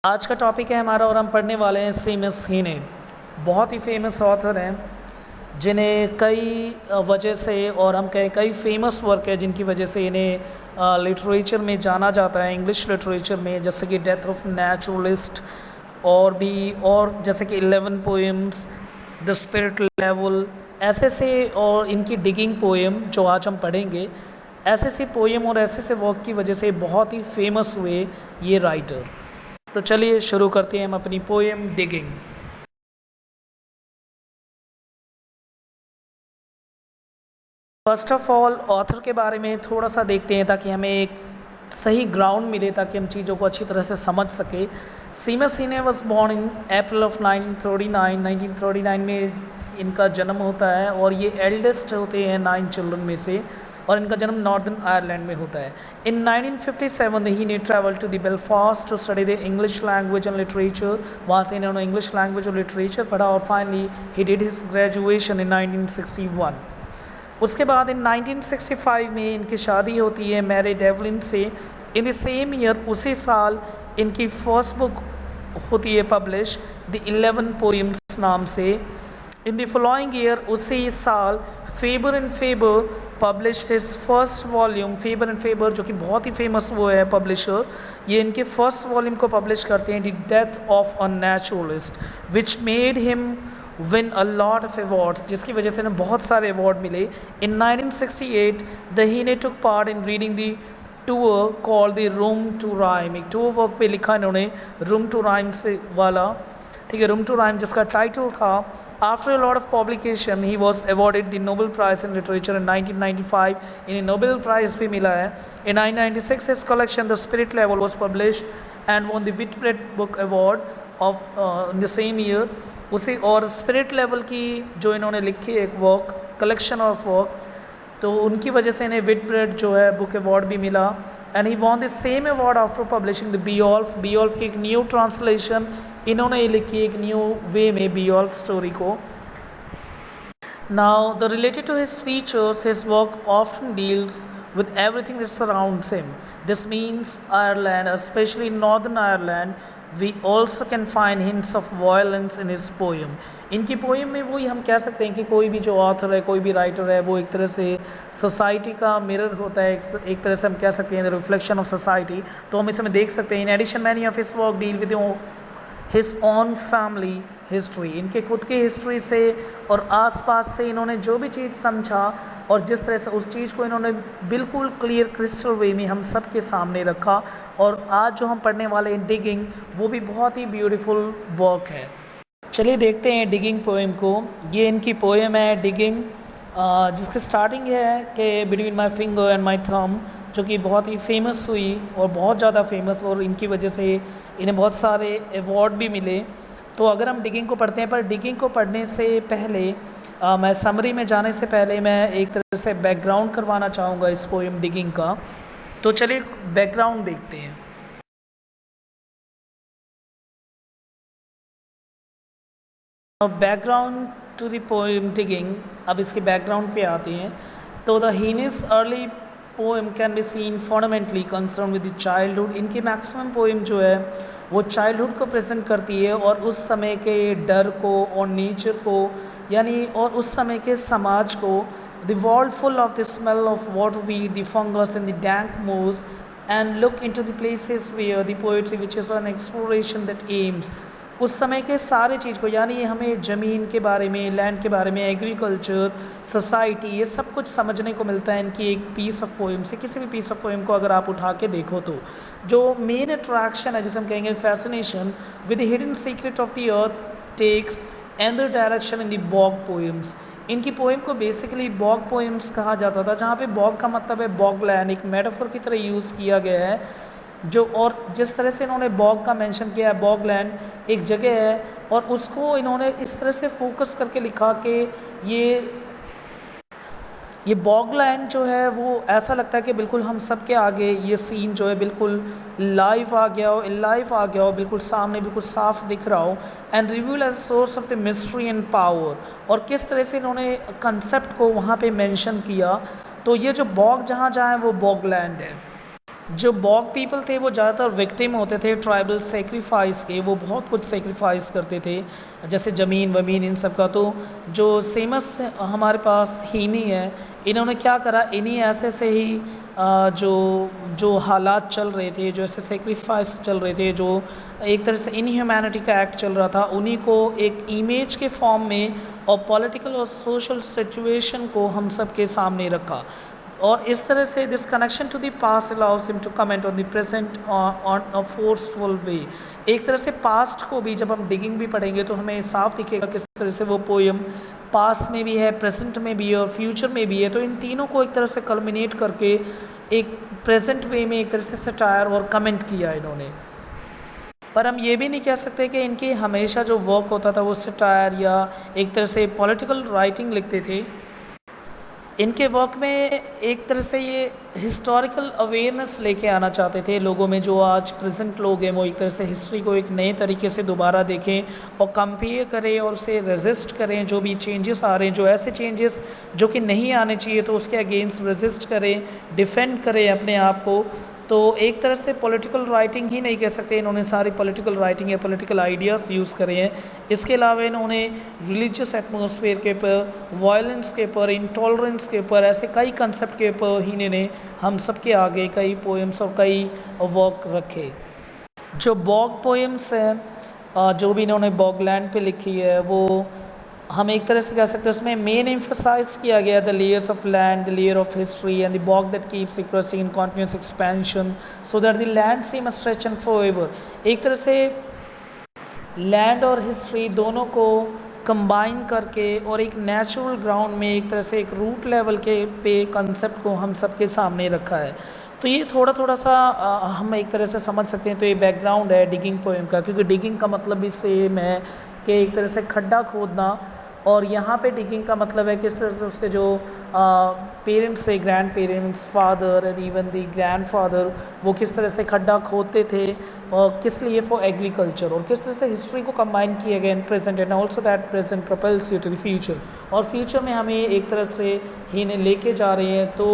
आज का टॉपिक है हमारा और हम पढ़ने वाले हैं सीमस हीने। बहुत ही फेमस ऑथर हैं जिन्हें कई वजह से और हम कहें कई फेमस वर्क है जिनकी वजह से इन्हें लिटरेचर में जाना जाता है, इंग्लिश लिटरेचर में, जैसे कि डेथ ऑफ नेचुरलिस्ट और जैसे कि 11 पोएम्स, द स्पिरिट लेवल, ऐसे से और इनकी डिगिंग पोएम जो आज हम पढ़ेंगे, ऐसे से पोएम और ऐसे से वर्क की वजह से बहुत ही फेमस हुए ये राइटर। तो चलिए शुरू करते हैं हम अपनी poem digging. First of all author के बारे में थोड़ा सा देखते हैं ताकि हमें एक सही ग्राउंड मिले, ताकि हम चीज़ों को अच्छी तरह से समझ सके। Seamus Heaney was born in April of 1939 में इनका जन्म होता है और ये एल्डेस्ट होते हैं 9 चिल्ड्रन में से, और इनका जन्म नॉर्दर्न आयरलैंड में होता है। इन 1957 ही ने travel to the Belfast to study the English language and literature. वहाँ से इन्होंने इंग्लिश लैंग्वेज और लिटरेचर पढ़ा और finally he did his graduation in 1961। उसके बाद इन 1965 में इनकी शादी होती है मैरी डेवलिन से। इन द सेम ईयर, उसी साल, इनकी फर्स्ट बुक होती है पब्लिश, द 11 पोएम्स नाम से। इन द फॉलोइंग ईयर, उसी साल, Faber and Faber published his first volume. Faber and Faber जो कि बहुत ही फेमस वो है पब्लिशर, ये इनके फर्स्ट वॉल्यूम को पब्लिश करते हैं, the death of a naturalist, which made him win a lot of awards, जिसकी वजह से इन्हें बहुत सारे अवार्ड मिले। In 1968 the Heaney took part in reading the tour called the room to rhyme. एक टूर वर्क पे लिखा इन्होंने रूम टू राइम से वाला, ठीक है, रूम टू राइम, जिसका टाइटल था। After a lot of publication he was awarded the Nobel Prize in literature in 1995। इन्हें नोबेल प्राइज भी मिला है। In 1996 his collection the spirit level was published and won the Whitbread book award of in the same year. उसी और spirit level की जो इन्होंने लिखी एक वर्क, कलेक्शन ऑफ वर्क, तो उनकी वजह से इन्हें विटब्रेड जो है बुक अवार्ड भी मिला। And he won the same award after publishing the Beowulf. Beowulf की एक न्यू ट्रांसलेशन इन्होंने लिखी, एक न्यू वे में बीओल्फ स्टोरी को। Now the related to his features, his work often deals with everything that surrounds him. This means Ireland, especially Northern Ireland. We also can find hints of violence in his poem. इनकी poem में वही हम कह सकते हैं कि कोई भी जो ऑथर है, कोई भी राइटर है, वो एक तरह से सोसाइटी का मिरर होता है, एक तरह से हम कह सकते हैं रिफ्लेक्शन ऑफ सोसाइटी। तो हम इसमें देख सकते हैं, in addition many of his work deal with his own family history. इनके खुद की हिस्ट्री से और आसपास से इन्होंने जो भी चीज़ समझा और जिस तरह से उस चीज़ को इन्होंने बिल्कुल क्लियर क्रिस्टल वे में हम सब के सामने रखा। और आज जो हम पढ़ने वाले हैं डिगिंग, वो भी बहुत ही ब्यूटीफुल वर्क है। चलिए देखते हैं डिगिंग पोएम को। ये इनकी पोएम है डिगिंग, जिसकी स्टार्टिंग है कि between my finger and my thumb, जो कि बहुत ही फेमस हुई और बहुत ज़्यादा फेमस, और इनकी वजह से इन्हें बहुत सारे अवार्ड भी मिले। तो अगर हम डिगिंग को पढ़ते हैं, पर डिगिंग को पढ़ने से पहले मैं समरी में जाने से पहले मैं एक तरह से बैकग्राउंड करवाना चाहूँगा इस पोएम डिगिंग का। तो चलिए बैकग्राउंड देखते हैं। Background to the poem digging, अब इसके बैकग्राउंड पे आते हैं। तो the Heaney's early poem can be seen fundamentally concern with the childhood. इनकी मैक्सिमम पोएम जो है वो चाइल्डहुड को प्रेजेंट करती है और उस समय के डर को और नेचर को, यानी और उस समय के समाज को। The world full of the smell of water weed, the fungus and the dank moss, and look into the places where the poetry which is an exploration that aims. उस समय के सारे चीज़ को, यानी हमें ज़मीन के बारे में, लैंड के बारे में, एग्रीकल्चर, सोसाइटी, ये सब कुछ समझने को मिलता है इनकी एक पीस ऑफ पोएम से। किसी भी पीस ऑफ पोएम को अगर आप उठा के देखो तो जो मेन अट्रैक्शन है, जिसे हम कहेंगे fascination with the hidden secret of the earth, texts and the direction in the bog poems. इनकी पोएम को बेसिकली बॉग पोएम्स कहा जाता था, जहाँ पे बॉग का मतलब है बॉग लैंड, एक मेटाफर की तरह यूज़ किया गया है। जो और जिस तरह से इन्होंने बॉग का मेंशन किया है, बॉग लैंड एक जगह है और उसको इन्होंने इस तरह से फोकस करके लिखा कि ये बॉग लैंड जो है वो ऐसा लगता है कि बिल्कुल हम सब के आगे ये सीन जो है बिल्कुल लाइव आ गया हो, बिल्कुल सामने, बिल्कुल साफ दिख रहा हो। And reveal as source of the mystery and power, और किस तरह से इन्होंने कंसेप्ट को वहाँ पे मेंशन किया। तो ये जो बॉग जहाँ है वो बॉग लैंड है। जो बॉग पीपल थे वो ज़्यादातर विक्टिम होते थे ट्राइबल सेक्रीफाइस के, वो बहुत कुछ सेक्रीफाइस करते थे जैसे ज़मीन वमीन इन सब का। तो जो सेमस हमारे पास हीनी है, इन्होंने क्या करा, इन्हीं ऐसे से ही जो जो हालात चल रहे थे, जो ऐसे सेक्रीफाइस चल रहे थे, जो एक तरह से इनह्यूमैनिटी का एक्ट चल रहा था, उन्हीं को एक इमेज के फॉर्म में और पॉलिटिकल और सोशल सिचुएशन को हम सब के सामने रखा। और इस तरह से this connection to the past allows him to comment on the present on a forceful way. एक तरह से पास्ट को भी जब हम डिगिंग भी पढ़ेंगे तो हमें साफ दिखेगा किस तरह से वो पोएम पास्ट में भी है, प्रेजेंट में भी है और फ्यूचर में भी है। तो इन तीनों को एक तरह से कल्मिनेट करके एक प्रेजेंट वे में एक तरह से सटायर और कमेंट किया इन्होंने। पर हम ये भी नहीं कह सकते कि इनकी हमेशा जो वर्क होता था वो सटायर या एक तरह से पॉलिटिकल राइटिंग लिखते थे। इनके वर्क में एक तरह से ये हिस्टोरिकल अवेयरनेस लेके आना चाहते थे लोगों में। जो आज प्रेजेंट लोग हैं वो एक तरह से हिस्ट्री को एक नए तरीके से दोबारा देखें और कंपेयर करें और उसे रेजिस्ट करें। जो भी चेंजेस आ रहे हैं, जो ऐसे चेंजेस जो कि नहीं आने चाहिए, तो उसके अगेंस्ट रेजिस्ट करें, डिफेंड करें अपने आप को। तो एक तरह से पॉलिटिकल राइटिंग ही नहीं कह सकते, इन्होंने सारी पॉलिटिकल राइटिंग या पॉलिटिकल आइडियाज़ यूज़ करे हैं। इसके अलावा इन्होंने रिलीजियस एटमॉस्फेयर के ऊपर, वायलेंस के ऊपर, इंटॉलरेंस के ऊपर, ऐसे कई कंसेप्ट के ऊपर ही इन्होंने हम सब के आगे कई पोएम्स और कई वर्क रखे। जो बॉग पोएम्स हैं जो भी इन्होंने बॉगलैंड पे लिखी है, वो हम एक तरह से कह सकते हैं उसमें मेन एम्फोसाइज किया गया the layers of land, the layer of history and the bog that keeps requesting in continuous expansion so that the land seem stretch and forever. एक तरह से लैंड और हिस्ट्री दोनों को कंबाइन करके और एक नेचुरल ग्राउंड में एक तरह से एक रूट लेवल के पे कंसेप्ट को हम सबके सामने रखा है। तो ये थोड़ा थोड़ा सा हम एक तरह से समझ सकते हैं। तो ये बैकग्राउंड है डिगिंग पोएम का, क्योंकि डिगिंग का मतलब भी सेम है कि एक तरह से खड्डा खोदना, और यहाँ पे डिगिंग का मतलब है किस तरह से उसके जो पेरेंट्स थे, grand parents, father and even the grand father, वो किस तरह से खड्डा खोदते थे और किस लिए, फॉर एग्रीकल्चर, और किस तरह से हिस्ट्री को कंबाइन किया गया in present and also that present propels you to the future. और फ्यूचर में हमें एक तरफ से ही इन्हें लेके जा रहे हैं। तो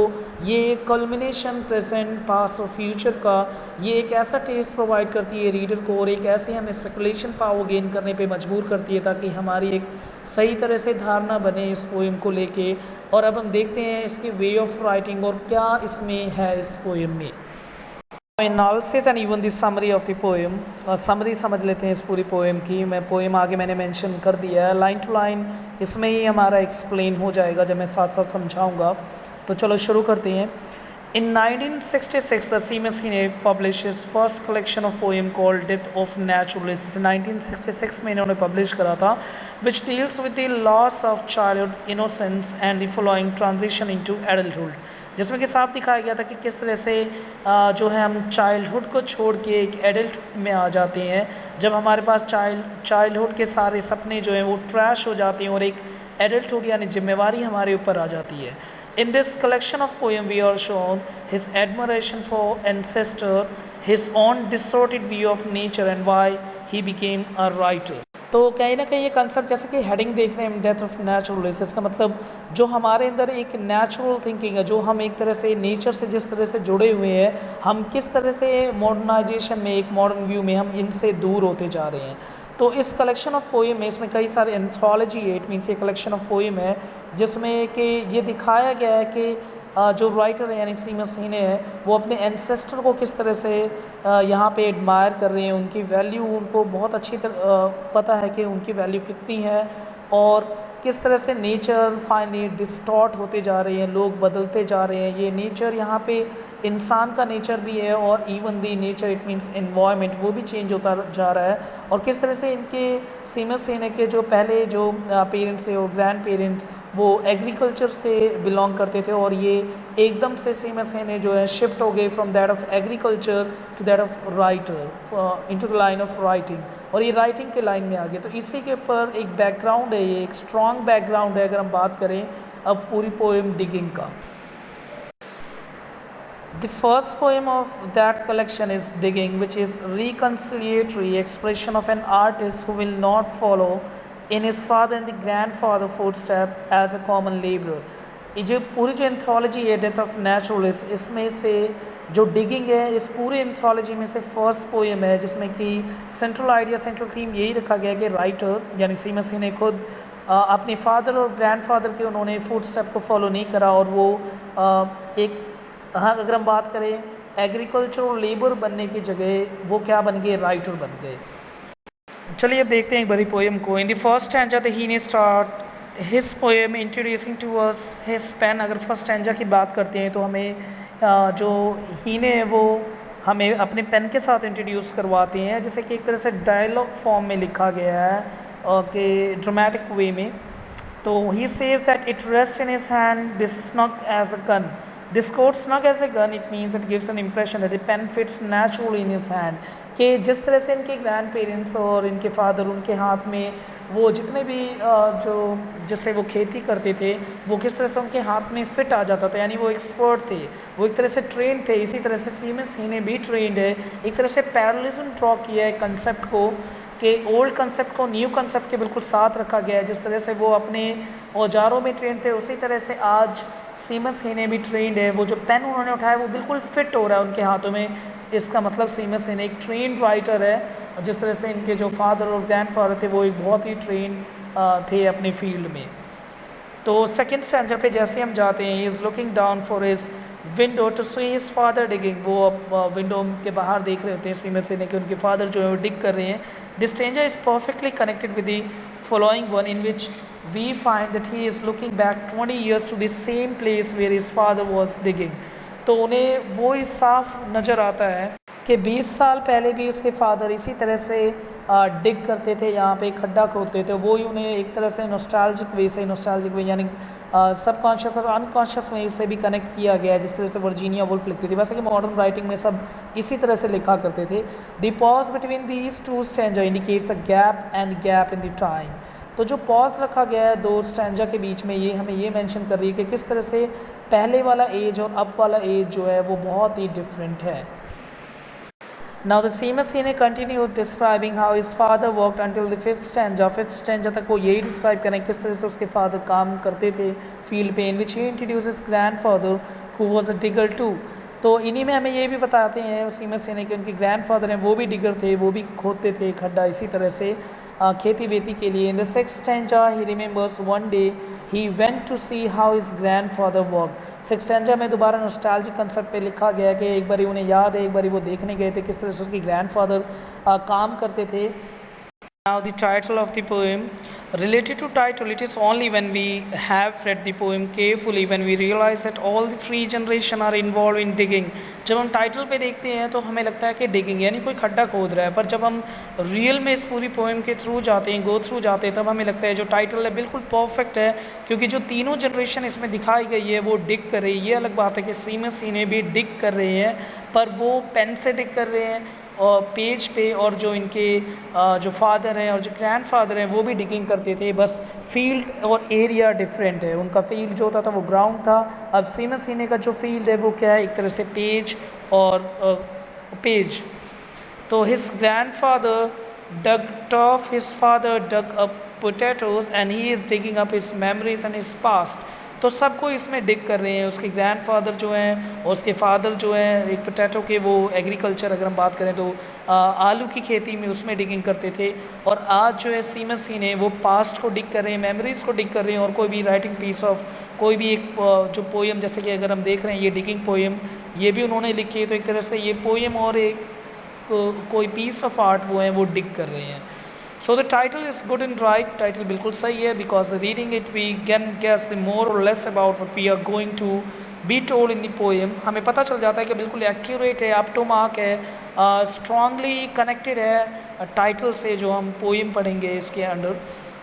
ये कल्मिनेशन प्रेजेंट पास्ट और फ्यूचर का ये एक ऐसा टेस्ट प्रोवाइड करती है रीडर को, और एक ऐसे हमें स्पेकुलेशन पावर गेन करने पे मजबूर करती है ताकि हमारी एक सही तरह से धारणा बने इस पोएम को लेके। और अब हम देखते हैं इसके वे ऑफ राइटिंग और क्या इसमें है इस पोएम में। Analysis and even the summary of the poem, summary समझ लेते हैं इस पूरी पोएम की। मैं पोएम आगे मैंने मेंशन कर दिया है, लाइन टू लाइन इसमें ही हमारा एक्सप्लेन हो जाएगा जब मैं साथ साथ समझाऊंगा। तो चलो शुरू करते हैं। In 1966, the Seamus Heaney published his first collection of poem called Death of Naturalists. 1966 में इन्होंने publish करा था, which deals with the loss of childhood innocence and the following transition into adulthood. जिसमें कि साफ दिखाया गया था कि किस तरह से जो है हम चाइल्डहुड को छोड़ के एक एडल्ट में आ जाते हैं, जब हमारे पास चाइल्डहुड के सारे सपने जो हैं वो ट्रैश हो जाते हैं और एक एडल्टहुड यानी जिम्मेवारी हमारे ऊपर आ जाती है। In this collection of poems, we are shown his admiration for ancestor, his own distorted view of nature, and why he became a writer. तो कहीं ना कहीं ये कंसेप्ट, जैसे कि हेडिंग देख रहे हैं हम, डेथ ऑफ नेचुरलिस्ट, इसका मतलब जो हमारे अंदर एक नेचुरल थिंकिंग है, जो हम एक तरह से नेचर से जिस तरह से जुड़े हुए हैं, हम किस तरह से मॉडर्नाइजेशन में, एक मॉडर्न व्यू में हम इनसे दूर होते जा रहे हैं। तो इस कलेक्शन ऑफ पोएम में इसमें कई सारे एंथोलॉजी है, इट मीन्स ये कलेक्शन ऑफ पोएम है जिसमें कि ये दिखाया गया है कि जो राइटर है यानी सीमस हीने है, वो अपने एंसेस्टर को किस तरह से यहाँ पे एडमायर कर रहे हैं, उनकी वैल्यू उनको बहुत अच्छी तरह पता है कि उनकी वैल्यू कितनी है, और किस तरह से नेचर फाइनली डिस्टॉर्ट होते जा रहे हैं, लोग बदलते जा रहे हैं। ये नेचर यहाँ पे इंसान का नेचर भी है और even the nature it means environment वो भी चेंज होता जा रहा है। और किस तरह से इनके सीमस हीने के जो पहले जो पेरेंट्स थे और ग्रैंड पेरेंट्स वो एग्रीकल्चर से बिलोंग करते थे, और ये एकदम से सीमस हीने जो है शिफ्ट हो गए from that of agriculture to that of writer into the line of writing, और ये राइटिंग के लाइन में आ गए। तो इसी के ऊपर एक बैकग्राउंड है, ये एक स्ट्रॉन्ग बैकग्राउंड है अगर हम बात करें अब पूरी पोएम डिगिंग का। The first poem of that collection is Digging, which is reconciliatory expression of an artist who will not follow in his father and the grandfather footstep as a common laborer. ये जो पूरी जो anthology है death of naturalist, इसमें से जो digging है इस पूरे एंथोलॉजी में से फर्स्ट पोएम है जिसमें कि सेंट्रल आइडिया, सेंट्रल थीम यही रखा गया है कि राइटर यानी सीमस हीने खुद अपने फादर और ग्रैंडफादर के उन्होंने फुट स्टेप को फॉलो नहीं करा और वो एक, हाँ अगर हम बात करें एग्रीकल्चर और लेबर बनने की जगह वो क्या बन गए, राइटर बन गए। चलिए अब देखते हैं एक बड़ी पोएम को। In the first stanza the Heaney start his poem introducing to us his pen. अगर फर्स्ट स्टैंजा की बात करते हैं तो हमें जो हीने है वो हमें अपने पेन के साथ इंट्रोड्यूस करवाते हैं, जैसे कि एक तरह से डायलॉग फॉर्म में लिखा गया है कि ड्रामेटिक वे में। तो he says that it rest in his hand this snug as a gun. This quote snug as a gun, it means it gives an impression that the pen fits naturally in his hand. कि जिस तरह से इनके grand parents और इनके father उनके हाथ में वो जितने भी जो जिससे वो खेती करते थे वो किस तरह से उनके हाथ में फिट आ जाता था, यानी वो एक्सपर्ट थे, वो एक तरह से ट्रेंड थे। इसी तरह से सीमस हीने भी ट्रेंड है, एक तरह से पैरेललिज्म ड्रॉ किया है कंसेप्ट को, कि ओल्ड कंसेप्ट को न्यू कंसेप्ट के बिल्कुल साथ रखा गया है। जिस तरह से वो अपने औजारों में ट्रेंड थे उसी तरह से आज सीमस हीने भी ट्रेंड है। वो जो पेन उन्होंने उठाया वो बिल्कुल फिट हो रहा है उनके हाथों में। इसका मतलब सीमस हीने एक ट्रेंड राइटर है, और जिस तरह से इनके जो फादर और ग्रैंडफादर थे वो एक बहुत ही ट्रेंड थे अपने फील्ड में। तो सेकंड स्टैंजा पे जैसे हम जाते हैं, he is looking down for his window to see his father digging. वो विंडो के बाहर देख रहे होते हैं सीमस हीने कि उनके फादर जो है वो डिग कर रहे हैं। This stanza is perfectly connected with the following one in which we find that he is looking back 20 years to the same place where his father was digging. तो उन्हें वो ही साफ नज़र आता है कि 20 साल पहले भी उसके फादर इसी तरह से डिग करते थे, यहाँ पे खड्डा खोदते थे। वो ही उन्हें एक तरह से नॉस्टैल्जिक वे यानी सबकॉन्शियस और अनकॉन्शियस वे से भी कनेक्ट किया गया है, जिस तरह से वर्जीनिया वुल्फ लिखती थी। वैसे कि मॉडर्न राइटिंग में सब इसी तरह से लिखा करते थे। The pause between these two stanza indicates a gap and gap in the time. तो जो पॉज रखा गया है दो स्टैंजा के बीच में, ये हमें ये मेंशन कर रही है कि किस तरह से पहले वाला एज और अब वाला एज जो है वो बहुत ही डिफरेंट है। Now the Seamus Heaney continued describing how his father worked until the fifth stanza. Fifth stanza तक वो यही डिस्क्राइब करें किस तरह से उसके फादर काम करते थे फील्ड पे, in which he introduces grandfather who was a digger too. तो इन्हीं में हमें ये भी बताते हैं सीमस हीने कि उनके ग्रैंडफादर हैं वो भी डिगर थे, वो भी खोदते थे खड्डा इसी तरह से खेती वेती के लिए। In the sixth stanza he remembers one day he went to see how his grandfather work. Sixth stanza में दोबारा नॉस्टैल्जिक कंसेप्ट पे लिखा गया कि एक बारी उन्हें याद है, एक बारी वो देखने गए थे किस तरह से उसके ग्रैंडफादर काम करते थे। Now the title of the poem. Related to title, it is only when we have read the poem carefully when we realize that all the three generations are involved in digging. जब हम title पे देखते हैं तो हमें लगता है कि डिगिंग यानी कोई खड्डा खोद रहा है, पर जब हम रियल में इस पूरी पोएम के थ्रू जाते हैं, गो थ्रू जाते हैं, तब हमें लगता है जो टाइटल है बिल्कुल परफेक्ट है, क्योंकि जो तीनों जनरेशन इसमें दिखाई गई है वो डिग कर रही है। ये अलग बात है कि सीमस हीने भी डिग कर रहे हैं, पर वो पेन से डिग कर रहे हैं और पेज पे, और जो इनके जो फादर हैं और जो ग्रैंडफादर हैं वो भी डिगिंग करते थे, बस फील्ड और एरिया डिफरेंट है। उनका फील्ड जो होता था वो ग्राउंड था, अब सीमस हीने का जो फील्ड है वो क्या है, एक तरह से पेज और पेज। तो his grandfather dug turf, his father dug up potatoes and he is digging up his memories and his past. तो सबको इसमें डिग कर रहे हैं, उसके ग्रैंडफादर जो हैं और उसके फादर जो हैं एक पोटैटो के वो एग्रीकल्चर अगर हम बात करें तो आलू की खेती में उसमें डिगिंग करते थे, और आज जो है सीमस हीने वो पास्ट को डिग कर रहे हैं, मेमोरीज़ को डिग कर रहे हैं। और कोई भी राइटिंग पीस ऑफ कोई भी एक जो पोएम, जैसे कि अगर हम देख रहे हैं ये डिगिंग पोएम ये भी उन्होंने लिखी है, तो एक तरह से ये पोएम और एक कोई पीस ऑफ आर्ट वो हैं वो डिग कर रहे हैं। So the title is good and right, title बिल्कुल सही है, because the reading it we can guess the more or less about what we are going to be told in the poem. हमें पता चल जाता है कि बिल्कुल एक्यूरेट है, अप टू मार्क है, स्ट्रांगली कनेक्टेड है टाइटल से जो हम पोएम पढ़ेंगे इसके अंडर।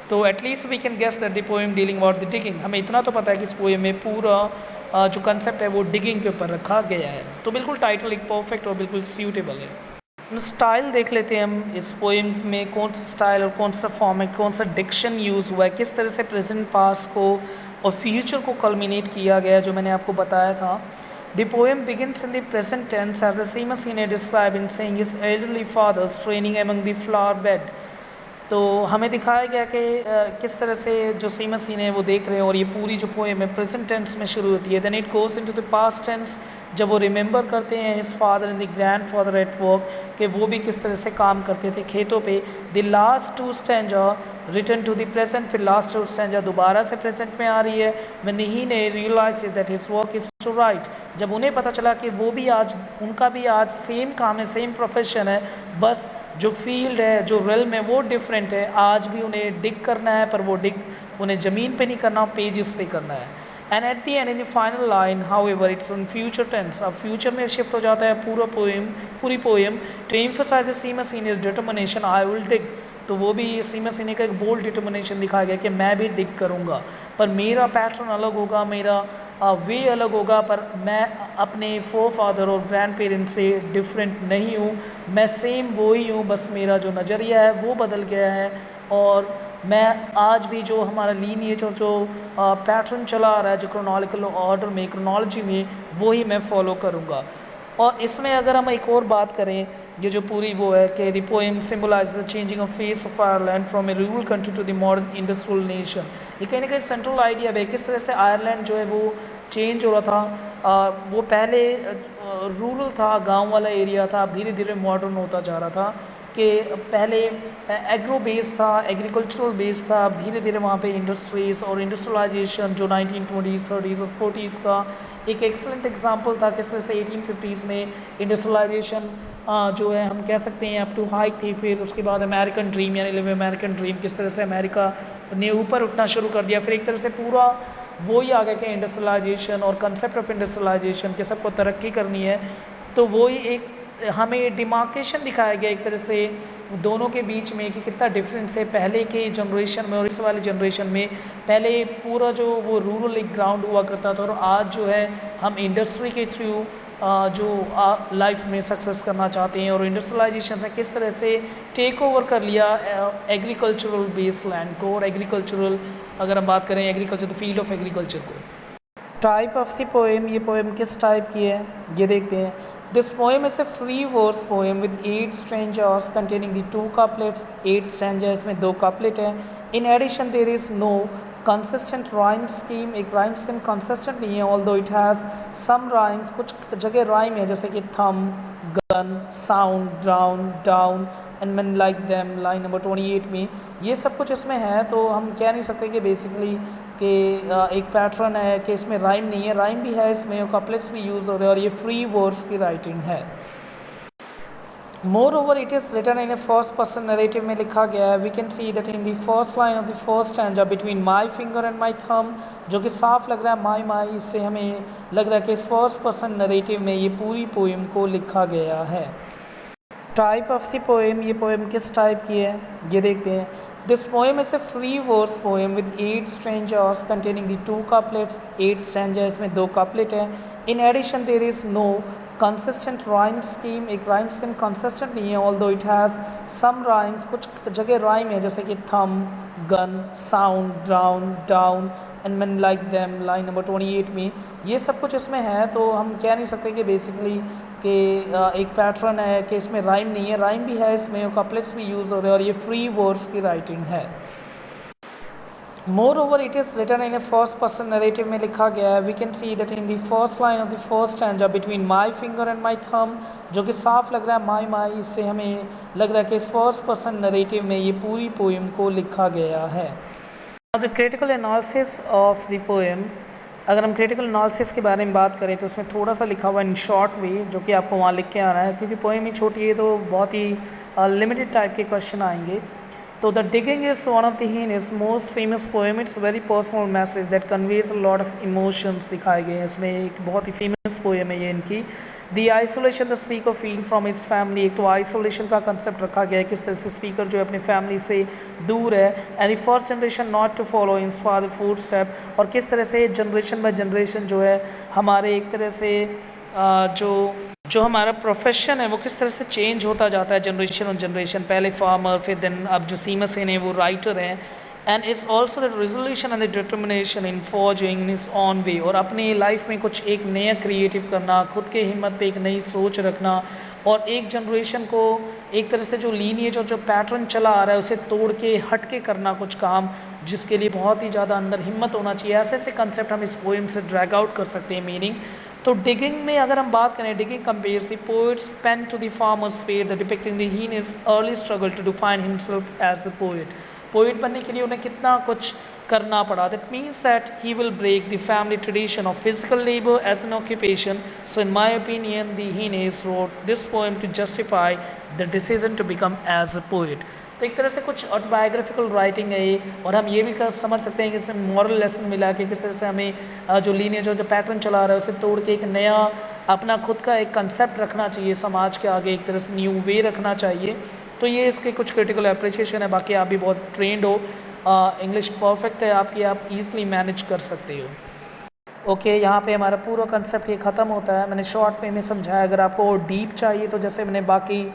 तो at least we can guess that the poem dealing about the digging. हमें इतना तो पता है कि इस पोएम में पूरा जो कंसेप्ट है वो डिगिंग के ऊपर रखा गया है। तो बिल्कुल टाइटल एक परफेक्ट और बिल्कुल सूटेबल है। स्टाइल देख लेते हैं हम इस पोएम में, कौन सा स्टाइल और कौन सा फॉर्मेट, कौन सा डिक्शन यूज़ हुआ है, किस तरह से प्रेजेंट पास्ट को और फ्यूचर को कल्मिनेट किया गया, जो मैंने आपको बताया था। The poem begins in the present tense as the Seamus Heaney describe in saying his elderly father's training among the flower bed. तो हमें दिखाया गया कि किस तरह से जो सीमा सीन है वो देख रहे हैं, और ये पूरी जो पोएम है प्रेजेंट टेंस में शुरू होती है। Then it goes into the past tense, जब वो रिमेंबर करते हैं his father and the grand father at work, कि वो भी किस तरह से काम करते थे खेतों पे। The last two stanza return to the present, फिर लास्ट टू स्टैंजा दोबारा से प्रेजेंट में आ रही है। व्हेन ही ने realise that his work is to write, जब उन्हें पता चला कि वो भी आज, उनका भी आज सेम काम है, सेम प्रोफेशन है, बस जो फील्ड है, जो रेल्म है वो डिफरेंट है। आज भी उन्हें डिग करना है, पर वो डिग उन्हें ज़मीन पे नहीं करना, पेजेस पे करना है। And at the end in the final line however it's in future tense, अब फ्यूचर में शिफ्ट हो जाता है पूरी poem to emphasise the Seamus seniors determination I will dig. तो वो भी सीमा सीने का एक बोल्ड डिटर्मिनेशन दिखाया गया कि मैं भी डिग करूँगा, पर मेरा पैटर्न अलग होगा, मेरा वे अलग होगा, पर मैं अपने फादर और ग्रैंड पेरेंट्स से डिफरेंट नहीं हूँ, मैं सेम वही हूँ, बस मेरा जो नज़रिया है वो बदल गया है। और मैं आज भी जो हमारा लीनिएज और जो पैटर्न चला आ रहा है, जो क्रोनोलॉजिकल ऑर्डर में, क्रोनोलॉजी में, वही मैं फॉलो करूँगा। और इसमें अगर हम एक और बात करें, ये जो पूरी वो है कि the poem symbolise the changing of face of Ireland from a rural country to the modern industrial nation. ये कहीं ना कहीं सेंट्रल आइडिया है किस तरह से आयरलैंड जो है वो चेंज हो रहा था। वो पहले रूरल था, गांव वाला एरिया था, अब धीरे धीरे मॉडर्न होता जा रहा था। कि पहले एग्रो बेस था, एग्रीकल्चरल बेस था, अब धीरे धीरे वहाँ पे इंडस्ट्रीज़ और इंडस्ट्रियलाइजेशन जो 1920s 30s और 40s का एक एक्सेलेंट एग्जांपल था, किस तरह से 1850s में इंडस्ट्रियलाइजेशन जो है हम कह सकते हैं अप टू हाइक थी। फिर उसके बाद अमेरिकन ड्रीम यानी लिव अमेरिकन ड्रीम, किस तरह से अमेरिका ने ऊपर उठना शुरू कर दिया। फिर एक तरह से पूरा वही आ गया कि इंडस्ट्रियलाइजेशन और कंसेप्ट ऑफ इंडस्ट्रियलाइजेशन के सबको तरक्की करनी है। तो वही एक हमें डिमार्केशन दिखाया गया एक तरह से दोनों के बीच में कि कितना डिफरेंस है पहले के जनरेशन में और इस वाले जनरेशन में। पहले पूरा जो वो रूरल एक ग्राउंड हुआ करता था, और आज जो है हम इंडस्ट्री के थ्रू जो लाइफ में सक्सेस करना चाहते हैं, और इंडस्ट्रियलाइजेशन से किस तरह से टेक ओवर कर लिया एग्रीकल्चरल बेस्ड लैंड को, और एग्रीकल्चरल अगर हम बात करें agriculture, the field of agriculture को। टाइप ऑफ द पोएम, ये पोएम किस टाइप की है ये देखते हैं। This poem is a free verse poem with 8 stanzas containing the 2 couplets, 8 stanzas में 2 कपलेट हैं। In addition there is no consistent rhyme scheme, एक राइम स्कीम कंसिस्टेंट नहीं है, although it has some rhymes, कुछ जगह राइम है जैसे कि thumb, gun, sound, drown, down and man like them, line number 28 में ये सब कुछ इसमें है। तो हम कह नहीं सकते कि बेसिकली कि एक पैटर्न है कि इसमें राइम नहीं है, राइम भी है इसमें और कपलेट्स भी यूज़ हो रहे हैं, और ये फ्री वर्ड्स की राइटिंग है। Moreover it is written in a first person narrative में लिखा गया है। We can see that in the first line of the first stanza between my finger and my thumb, जो कि साफ लग रहा है माई माई, इससे हमें लग रहा है कि फर्स्ट पर्सन नरेटिव में ये पूरी पोएम को लिखा गया है। टाइप ऑफ द पोएम, ये पोएम किस टाइप की है ये देखते हैं। This poem is a free verse poem with 8 stanzas containing the 2 couplets, 8 stanzas में 2 कपलेट हैं। In addition there is no consistent rhyme scheme, एक राइम स्कीम कंसिस्टेंट नहीं है, although it has some rhymes, कुछ जगह राइम है जैसे कि thumb, gun, sound, drown, down and man like them, line number 28 में ये सब कुछ इसमें है। तो हम कह नहीं सकते कि बेसिकली कि एक पैटर्न है कि इसमें राइम नहीं है, राइम भी है इसमें और कपलेट्स भी यूज़ हो रहे हैं, और ये फ्री वर्ड्स की राइटिंग है। Moreover it is written in a first person narrative में लिखा गया है। We can see that in the first line of the first stanza between my finger and my thumb, जो कि साफ लग रहा है माई माई, इससे हमें लग रहा है कि फर्स्ट पर्सन नरेटिव में ये पूरी पोएम को लिखा गया है। The critical analysis of the poem, अगर हम क्रिटिकल एनालिसिस के बारे में बात करें तो उसमें थोड़ा सा लिखा हुआ है इन शॉर्ट वे, जो कि आपको वहाँ लिख के आना है, क्योंकि पोएम ही छोटी है तो बहुत ही लिमिटेड टाइप के क्वेश्चन आएंगे। तो the digging is one of the his most famous poem, it's very personal message that conveys a lot of emotions दिखाए गए हैं इसमें। एक बहुत ही फेमस पोएम है ये इनकी। The isolation the speaker feel from his family, एक तो आइसोलेशन का कंसेप्ट रखा गया है, किस तरह से स्पीकर जो है अपने फैमिली से दूर है। And the first generation not to follow in father footstep, और किस तरह से जनरेशन बाय जनरेशन जो है हमारे एक तरह से जो हमारा प्रोफेशन है वो किस तरह से चेंज होता जाता है जनरेशन ऑन जनरेशन। पहले फार्मर, फिर देन अब जो सीमा सेन है वो राइटर हैं। And it's also the resolution and the determination in forging in his own way, और अपनी लाइफ में कुछ एक नया क्रिएटिव करना, खुद के हिम्मत पे एक नई सोच रखना, और एक जनरेशन को एक तरह से जो लीनिएज और जो पैटर्न चला आ रहा है उसे तोड़ के हट के करना कुछ काम, जिसके लिए बहुत ही ज़्यादा अंदर हिम्मत होना चाहिए। ऐसे ऐसे कंसेप्ट हम इस पोएम से ड्रैग आउट कर सकते हैं मीनिंग। तो डिगिंग में अगर हम बात करें, digging compares the poet's pen to the farmer's spade the depicting the Heaney's early struggle to define himself as a poet. Poet बनने के लिए उन्हें कितना कुछ करना पड़ा। That means that he will break the family tradition of physical labour as an occupation. So in my opinion the Heaney's wrote this poem to justify the decision to become as a poet. तो एक तरह से कुछ autobiographical writing है ये, और हम ये भी समझ सकते हैं कि इसमें मॉरल लेसन मिला कि किस तरह से हमें जो लीनिएज जो पैटर्न चला रहा है उसे तोड़ के एक नया अपना खुद का एक कंसेप्ट रखना चाहिए समाज के आगे, एक तरह से न्यू वे रखना चाहिए। तो ये इसके कुछ क्रिटिकल अप्रिसिएशन है। बाकी आप भी बहुत ट्रेंड हो, इंग्लिश परफेक्ट है आपकी, आप ईजिली मैनेज कर सकते हो। ओके, यहाँ पे हमारा पूरा कंसेप्ट ये ख़त्म होता है। मैंने शॉर्ट वे में समझाया। अगर आपको और डीप चाहिए तो जैसे मैंने बाकी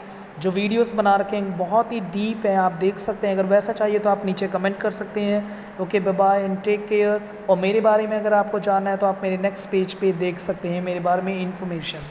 जो वीडियोस बना रखे हैं बहुत ही डीप है, आप देख सकते हैं। अगर वैसा चाहिए तो आप नीचे कमेंट कर सकते हैं। Okay, bye bye and take care. और मेरे बारे में अगर आपको जानना है तो आप मेरे नेक्स्ट पेज पे देख सकते हैं मेरे बारे में इन्फॉर्मेशन।